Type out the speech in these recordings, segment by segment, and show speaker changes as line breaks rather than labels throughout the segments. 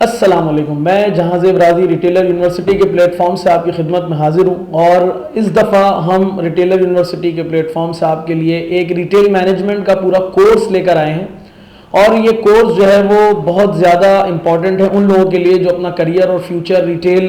अस्सलाम वालेकुम। मैं जहांज़ेब राज़ी रिटेलर यूनिवर्सिटी के प्लेटफॉर्म से आपकी खिदमत में हाजिर हूं और इस दफ़ा हम रिटेलर यूनिवर्सिटी के प्लेटफॉर्म से आपके लिए एक रिटेल मैनेजमेंट का पूरा कोर्स लेकर आए हैं। और ये कोर्स जो है वो बहुत ज़्यादा इम्पॉर्टेंट है उन लोगों के लिए जो अपना करियर और फ्यूचर रिटेल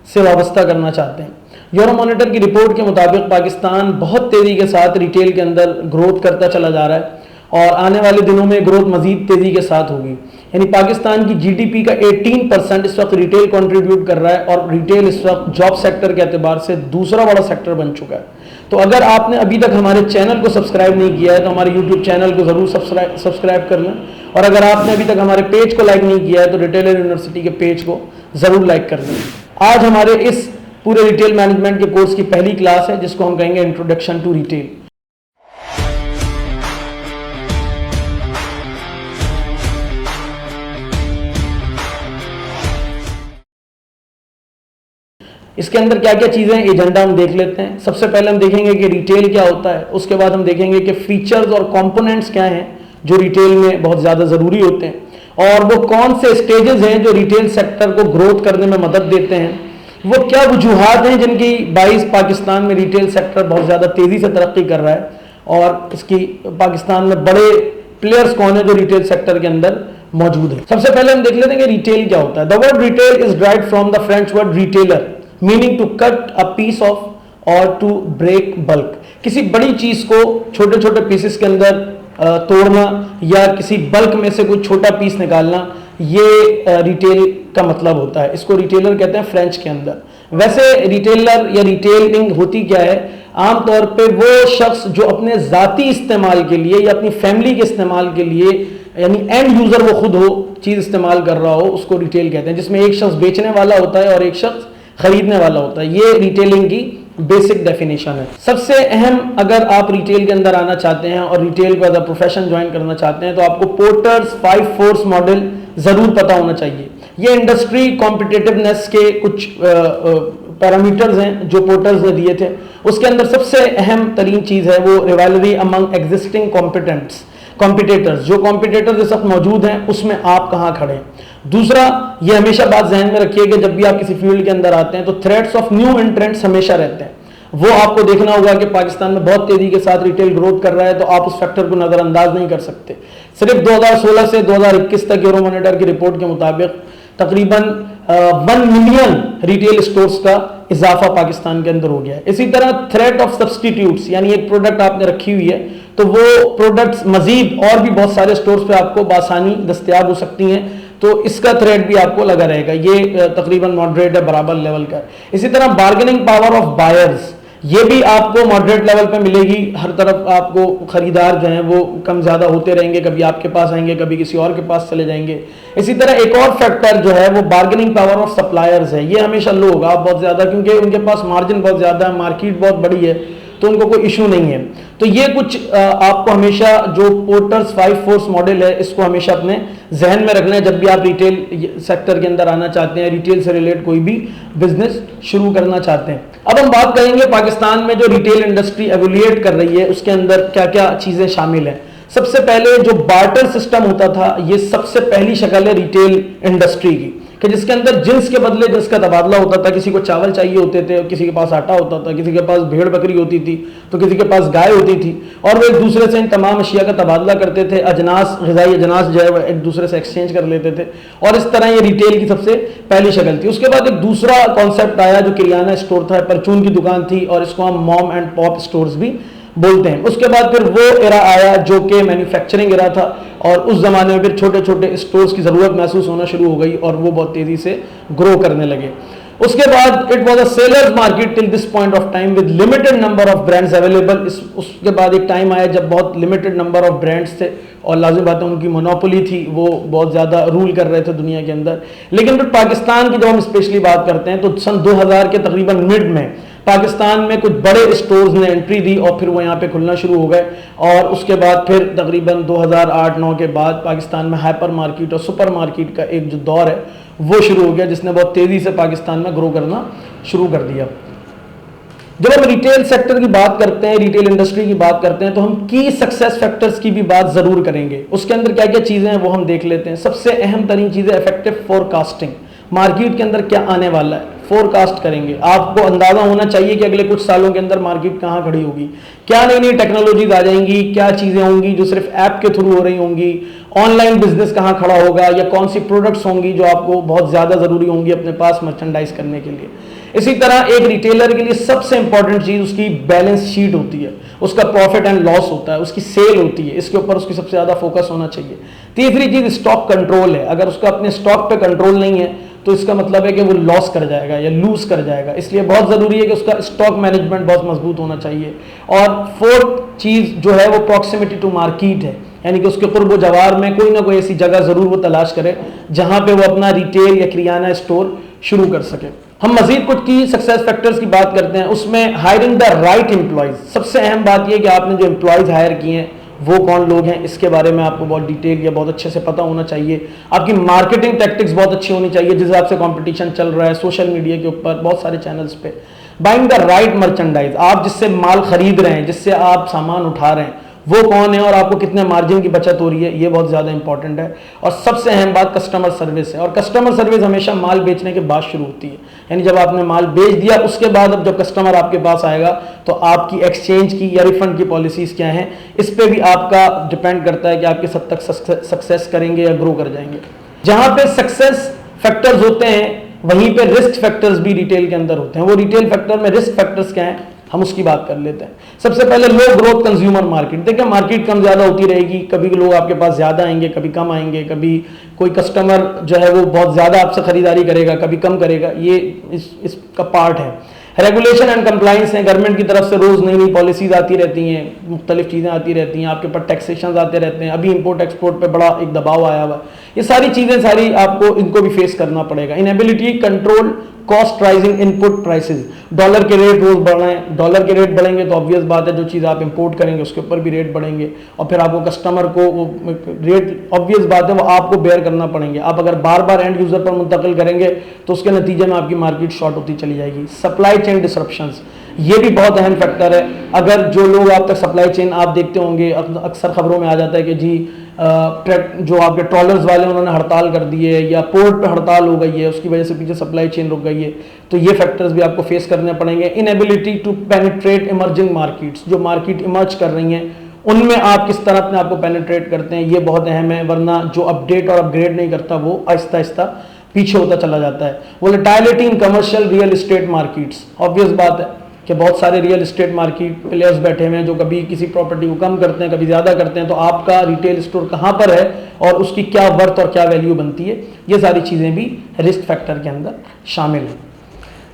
से वाबस्ता करना चाहते हैं। यूरोमॉनिटर की रिपोर्ट के मुताबिक पाकिस्तान बहुत तेज़ी के साथ रिटेल के अंदर ग्रोथ करता चला जा रहा है और आने वाले दिनों में ग्रोथ मजीद तेज़ी के साथ होगी। यानी पाकिस्तान की जीडीपी का 18% इस वक्त रिटेल कंट्रीब्यूट कर रहा है और रिटेल इस वक्त जॉब सेक्टर के एतबार से दूसरा बड़ा सेक्टर बन चुका है। तो अगर आपने अभी तक हमारे चैनल को सब्सक्राइब नहीं किया है तो हमारे यूट्यूब चैनल को ज़रूर सब्सक्राइब कर लें, और अगर आपने अभी तक हमारे पेज को लाइक नहीं किया है तो रिटेलर यूनिवर्सिटी के पेज को ज़रूर लाइक कर लें। आज हमारे इस पूरे रिटेल मैनेजमेंट के कोर्स की पहली क्लास है जिसको हम कहेंगे इंट्रोडक्शन टू रिटेल। इसके अंदर क्या क्या चीज़ें एजेंडा हम देख लेते हैं। सबसे पहले हम देखेंगे कि रिटेल क्या होता है, उसके बाद हम देखेंगे कि फीचर्स और कंपोनेंट्स क्या हैं जो रिटेल में बहुत ज़्यादा ज़रूरी होते हैं, और वो कौन से स्टेजेस हैं जो रिटेल सेक्टर को ग्रोथ करने में मदद देते हैं, वो क्या वजूहात हैं जिनकी बाइस पाकिस्तान में रिटेल सेक्टर बहुत ज़्यादा तेज़ी से तरक्की कर रहा है, और इसकी पाकिस्तान में बड़े प्लेयर्स कौन है जो रिटेल सेक्टर के अंदर मौजूद है। सबसे पहले हम देख लेते हैं कि रिटेल क्या होता है। The word retail is derived from the French word retailer meaning to cut a piece of और टू ब्रेक बल्क। किसी बड़ी चीज को छोटे छोटे पीसेस के अंदर तोड़ना या किसी बल्क में से कोई छोटा पीस निकालना, ये रिटेल का मतलब होता है। इसको रिटेलर कहते हैं फ्रेंच के अंदर। वैसे रिटेलर या रिटेलिंग होती क्या है, आमतौर पे वो शख्स जो अपने ज़ाती इस्तेमाल के लिए या अपनी फैमिली के इस्तेमाल के लिए, यानी एंड यूज़र वो खुद हो, चीज़ इस्तेमाल कर रहा हो, उसको रिटेल कहते हैं, जिसमें एक शख्स बेचने वाला होता है और एक शख्स खरीदने वाला होता है। ये रिटेलिंग की बेसिक डेफिनेशन है। सबसे अहम, अगर आप रिटेल के अंदर आना चाहते हैं और रिटेल को एज अ प्रोफेशन ज्वाइन करना चाहते हैं तो आपको पोर्टर्स 5 फोर्स मॉडल ज़रूर पता होना चाहिए। ये इंडस्ट्री कॉम्पिटिटिवनेस के कुछ पैरामीटर्स हैं जो पोर्टर्स ने दिए थे। उसके अंदर सबसे अहम तरीन चीज़ है वो रिवाइवरी अमंग एग्जिस्टिंग कॉम्पिटिटर्स। जो कॉम्पिटिटर्स इस वक्त मौजूद हैं उसमें आप कहाँ खड़े हैं। दूसरा, ये हमेशा बात जहन में रखिए कि जब भी आप किसी फील्ड के अंदर आते हैं तो थ्रेट्स ऑफ न्यू एंट्रेंट्स हमेशा रहते हैं। वो आपको देखना होगा कि पाकिस्तान में बहुत तेजी के साथ रिटेल ग्रोथ कर रहा है तो आप उस फैक्टर को नज़रअंदाज नहीं कर सकते। सिर्फ 2016 से 2021 तक यूरोमॉनिटर की रिपोर्ट के मुताबिक तकरीबन 1 मिलियन रिटेल स्टोर्स का इजाफा पाकिस्तान के अंदर हो गया है। इसी तरह थ्रेट ऑफ सब्सटीट्यूट्स, यानी एक प्रोडक्ट आपने रखी हुई है तो वो प्रोडक्ट्स मजीद और भी बहुत सारे स्टोर्स पे आपको बासानी दस्तयाब हो सकती हैं, तो इसका थ्रेट भी आपको लगा रहेगा। ये तकरीबन मॉडरेट है, बराबर लेवल का है। इसी तरह बार्गेनिंग पावर ऑफ बायर्स, ये भी आपको मॉडरेट लेवल पे मिलेगी। हर तरफ आपको खरीदार जो हैं वो कम ज़्यादा होते रहेंगे, कभी आपके पास आएंगे, कभी किसी और के पास चले जाएंगे। इसी तरह एक और फैक्टर जो है वो बार्गेनिंग पावर ऑफ सप्लायर्स है। ये हमेशा लो होगा बहुत ज़्यादा, क्योंकि उनके पास मार्जिन बहुत ज़्यादा है, मार्केट बहुत बड़ी है, तो उनको कोई इशू नहीं है। तो ये कुछ आपको हमेशा जो पोर्टर्स 5 फोर्स मॉडल है इसको हमेशा अपने जहन में रखना है जब भी आप रिटेल सेक्टर के अंदर आना चाहते हैं, रिटेल से रिलेटेड कोई भी बिजनेस शुरू करना चाहते हैं। अब हम बात करेंगे पाकिस्तान में जो रिटेल इंडस्ट्री एवोल्यूएट कर रही है उसके अंदर क्या क्या चीज़ें शामिल हैं। सबसे पहले जो बार्टर सिस्टम होता था, ये सबसे पहली शक्ल है रिटेल इंडस्ट्री की, कि जिसके अंदर जिन्स के बदले जिन्स का तबादला होता था। किसी को चावल चाहिए होते थे, किसी के पास आटा होता था, किसी के पास भेड़ बकरी होती थी, तो किसी के पास गाय होती थी, और वो एक दूसरे से इन तमाम अशिया का तबादला करते थे। अजनास, ग़िज़ाई अजनास जो है वो एक दूसरे से एक्सचेंज कर लेते थे, और इस तरह ये रिटेल की सबसे पहली शक्ल थी। उसके बाद एक दूसरा कॉन्सेप्ट आया जो किराना स्टोर था, परचून की दुकान थी, और इसको हम मॉम एंड पॉप स्टोर्स भी बोलते हैं। उसके बाद फिर वो एरा आया जो कि मैन्युफैक्चरिंग एरा था, और उस ज़माने में फिर छोटे छोटे स्टोर्स की ज़रूरत महसूस होना शुरू हो गई और वो बहुत तेज़ी से ग्रो करने लगे। उसके बाद it was a sellers market till this point of time with limited number of brands available. उसके बाद एक टाइम आया जब बहुत लिमिटेड नंबर ऑफ ब्रांड्स थे और लाजिम बात है उनकी मोनोपोली थी, वो बहुत ज़्यादा रूल कर रहे थे दुनिया के अंदर। लेकिन फिर पाकिस्तान की जब हम स्पेशली बात करते हैं तो सन 2000 के तकरीबन मिड में पाकिस्तान में कुछ बड़े स्टोर्स ने एंट्री दी और फिर वो यहाँ पे खुलना शुरू हो गए, और उसके बाद फिर तकरीबन 2008-9 के बाद पाकिस्तान में हाइपर मार्केट और सुपर मार्केट का एक जो दौर है वो शुरू हो गया, जिसने बहुत तेज़ी से पाकिस्तान में ग्रो करना शुरू कर दिया। जब हम रिटेल सेक्टर की बात करते हैं, रिटेल इंडस्ट्री की बात करते हैं, तो हम की सक्सेस फैक्टर्स की भी बात जरूर करेंगे। उसके अंदर क्या क्या चीजें हैं वो हम देख लेते हैं। सबसे अहम तरीन चीज है इफेक्टिव फोरकास्टिंग। मार्केट के अंदर क्या आने वाला है फोरकास्ट करेंगे। आपको अंदाजा होना चाहिए कि अगले कुछ सालों के अंदर मार्केट कहां खड़ी होगी, क्या नई नई टेक्नोलॉजीज आ जाएंगी, क्या चीजें होंगी जो सिर्फ ऐप के थ्रू हो रही होंगी, ऑनलाइन बिजनेस कहां खड़ा होगा, या कौन सी प्रोडक्ट्स होंगी जो आपको बहुत ज्यादा जरूरी होंगी अपने पास मर्चेंडाइज करने के लिए। इसी तरह एक रिटेलर के लिए सबसे इंपॉर्टेंट चीज उसकी बैलेंस शीट होती है, उसका प्रॉफिट एंड लॉस होता है, उसकी सेल होती है, इसके ऊपर उसकी सबसे ज्यादा फोकस होना चाहिए। तीसरी चीज स्टॉक कंट्रोल है। अगर उसका अपने स्टॉक पे कंट्रोल नहीं है तो इसका मतलब है कि वो लॉस कर जाएगा या लूज कर जाएगा। इसलिए बहुत जरूरी है कि उसका स्टॉक मैनेजमेंट बहुत मजबूत होना चाहिए। और फोर्थ चीज जो है वो प्रॉक्सिमिटी टू मार्केट है, यानी कि उसके ऊपर वो जवार में कोई ना कोई ऐसी जगह जरूर वो तलाश करे जहां पे वो अपना रिटेल या किराना स्टोर शुरू कर सके। हम मजीद कुछ की सक्सेस फैक्टर्स की बात करते हैं, उसमें हायरिंग द राइट एम्प्लॉयज। सबसे अहम बात यह कि आपने जो एम्प्लॉयज हायर किए हैं वो कौन लोग हैं, इसके बारे में आपको बहुत डिटेल या बहुत अच्छे से पता होना चाहिए। आपकी मार्केटिंग टैक्टिक्स बहुत अच्छी होनी चाहिए, जिस हिसाब से कंपटीशन चल रहा है सोशल मीडिया के ऊपर बहुत सारे चैनल्स पे। बाइंग द राइट मर्चेंडाइज, आप जिससे माल खरीद रहे हैं, जिससे आप सामान उठा रहे हैं, वो कौन है और आपको कितने मार्जिन की बचत हो रही है, ये बहुत ज्यादा इंपॉर्टेंट है। और सबसे अहम बात कस्टमर सर्विस है, और कस्टमर सर्विस हमेशा माल बेचने के बाद शुरू होती है। यानी जब आपने माल बेच दिया उसके बाद अब जब कस्टमर आपके पास आएगा तो आपकी एक्सचेंज की या रिफंड की पॉलिसीज क्या हैं, इस पे भी आपका डिपेंड करता है कि आप किस हद तक सक्सेस करेंगे या ग्रो कर जाएंगे। जहां पे सक्सेस फैक्टर्स होते हैं वहीं पे रिस्क फैक्टर्स भी रिटेल के अंदर होते हैं। वो रिटेल फैक्टर में रिस्क फैक्टर्स क्या हैं हम उसकी बात कर लेते हैं। सबसे पहले लो ग्रोथ कंज्यूमर मार्केट। देखिए मार्केट कम ज्यादा होती रहेगी, कभी लोग आपके पास ज्यादा आएंगे, कभी कम आएंगे, कभी कोई कस्टमर जो है वो बहुत ज्यादा आपसे खरीदारी करेगा, कभी कम करेगा, ये इसका पार्ट है। रेगुलेशन एंड कंप्लाइंस है, गवर्नमेंट की तरफ से रोज नई नई पॉलिसीज आती रहती हैं, मुख्तलिफ चीजें आती रहती हैं, आपके पास टैक्सेशन आते रहते हैं, अभी इंपोर्ट एक्सपोर्ट पे बड़ा एक दबाव आया हुआ है। ये सारी चीजें सारी आपको इनको भी फेस करना पड़ेगा। Inability control cost rising input prices, dollar के रेट रोज बढ़ रहे हैं, डॉलर के रेट बढ़ेंगे तो ऑब्वियस बात है जो चीज़ आप इंपोर्ट करेंगे उसके ऊपर भी रेट बढ़ेंगे, और फिर आपको कस्टमर को वो रेट ऑब्वियस बात है वो आपको बेयर करना पड़ेंगे। आप अगर बार बार एंड यूजर पर मुंतकिल करेंगे तो उसके नतीजे में आपकी मार्केट शॉर्ट होती चली जाएगी। सप्लाई चेन डिसरप्शंस, ये भी बहुत अहम फैक्टर है। अगर जो लोग आप तक सप्लाई चेन आप देखते होंगे, अक्सर खबरों में आ जाता है कि जी जो आपके ट्रॉलर्स वाले उन्होंने हड़ताल कर दी है या पोर्ट पे हड़ताल हो गई है, उसकी वजह से पीछे सप्लाई चेन रुक गई है, तो ये फैक्टर्स भी आपको फेस करने पड़ेंगे। Inability to penetrate emerging markets, जो मार्केट इमर्ज कर रही हैं उनमें आप किस तरह अपने आप को पेनिट्रेट करते हैं, ये बहुत अहम है, वरना जो अपडेट और अपग्रेड नहीं करता वो आहिस्ता आहिस्ता पीछे होता चला जाता है। Volatility in commercial real estate markets, obvious बात है कि बहुत सारे रियल एस्टेट मार्केट प्लेयर्स बैठे हुए हैं जो कभी किसी प्रॉपर्टी को कम करते हैं, कभी ज़्यादा करते हैं, तो आपका रिटेल स्टोर कहाँ पर है और उसकी क्या वर्थ और क्या वैल्यू बनती है, ये सारी चीज़ें भी रिस्क फैक्टर के अंदर शामिल हैं।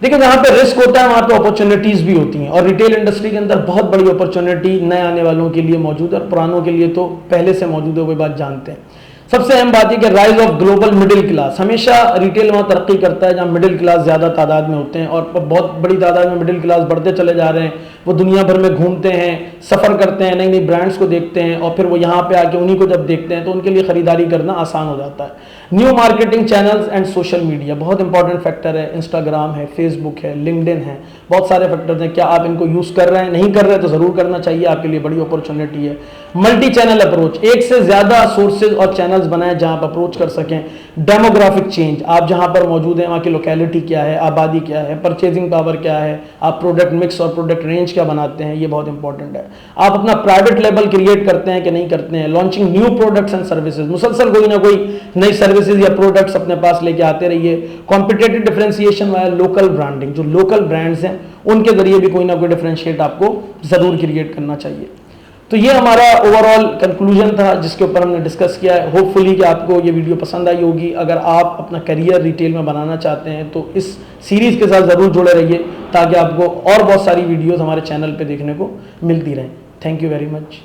देखिए जहाँ पे रिस्क होता है वहाँ पे अपॉर्चुनिटीज़ भी होती हैं, और रिटेल इंडस्ट्री के अंदर बहुत बड़ी अपॉर्चुनिटी नए आने वालों के लिए मौजूद है और पुरानों के लिए तो पहले से मौजूद है, वो बात जानते हैं। सबसे अहम बात यह कि rise of global middle class, हमेशा रिटेल वहाँ तरक्की करता है जहाँ मिडिल क्लास ज़्यादा तादाद में होते हैं, और बहुत बड़ी तादाद में मिडिल क्लास बढ़ते चले जा रहे हैं। वो दुनिया भर में घूमते हैं, सफ़र करते हैं, नई नई ब्रांड्स को देखते हैं, और फिर वो यहाँ पे आके उन्हीं को जब देखते हैं तो उनके लिए ख़रीदारी करना आसान हो जाता है। New marketing channels and social media बहुत इंपॉर्टेंट फैक्टर है। इंस्टाग्राम है, फेसबुक है, लिंक्डइन है, बहुत सारे फैक्टर्स हैं। क्या आप इनको यूज़ कर रहे हैं, नहीं कर रहे हैं तो ज़रूर करना चाहिए, आपके लिए बड़ी अपॉर्चुनिटी है। मल्टी चैनल अप्रोच, एक से ज़्यादा सोर्सेज और चैनल्स बनाएं जहाँ आप अप्रोच कर सकें। डेमोग्राफिक चेंज, आप जहाँ पर मौजूद हैं वहाँ की लोकेलिटी क्या है, आबादी क्या है, परचेजिंग पावर क्या है, आप प्रोडक्ट मिक्स और प्रोडक्ट रेंज क्या बनाते हैं, ये बहुत इंपॉर्टेंट है। आप अपना प्राइवेट लेबल क्रिएट करते हैं कि नहीं करते हैं। Launching new products and services, मुसलसल कोई ना कोई नई सर्विसेज या प्रोडक्ट्स अपने पास लेके आते रहिए। कॉम्पिटेटिव डिफरेंशिएशन वाला लोकल ब्रांडिंग, जो लोकल ब्रांड्स हैं उनके जरिए भी कोई ना कोई डिफरेंशिएट आपको जरूर क्रिएट करना चाहिए। तो ये हमारा ओवरऑल कंक्लूजन था जिसके ऊपर हमने डिस्कस किया है। होपफुली कि आपको ये वीडियो पसंद आई होगी। अगर आप अपना करियर रिटेल में बनाना चाहते हैं तो इस सीरीज़ के साथ ज़रूर जुड़े रहिए ताकि आपको और बहुत सारी वीडियोस हमारे चैनल पे देखने को मिलती रहें। Thank you very much.